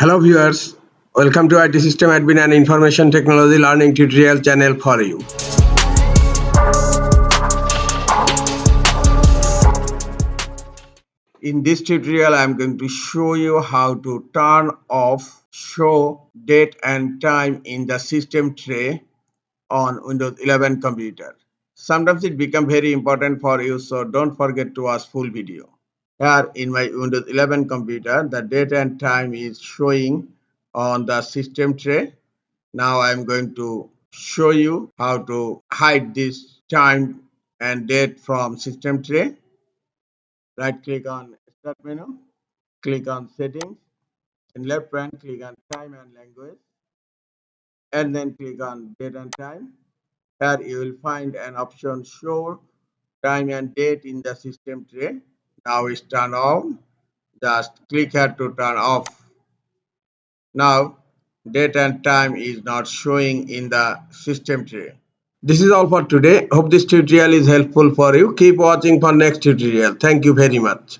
Hello viewers, welcome to IT System Admin and Information Technology Learning Tutorial channel for you. In this tutorial, I am going to show you how to turn off show date and time in the system tray on Windows 11 computer. Sometimes it becomes very important for you, so don't forget to watch full video. Here in my Windows 11 computer, the date and time is showing on the system tray. Now I'm going to show you how to hide this time and date from system tray. Right click on Start menu, click on Settings. In left hand, click on Time and Language, and then click on Date and Time. Here you will find an option Show Time and Date in the system tray. Now it's turned on. Just click here to turn off. Now date and time is not showing in the system tray. This is all for today. Hope this tutorial is helpful for you. Keep watching for next tutorial. Thank you very much.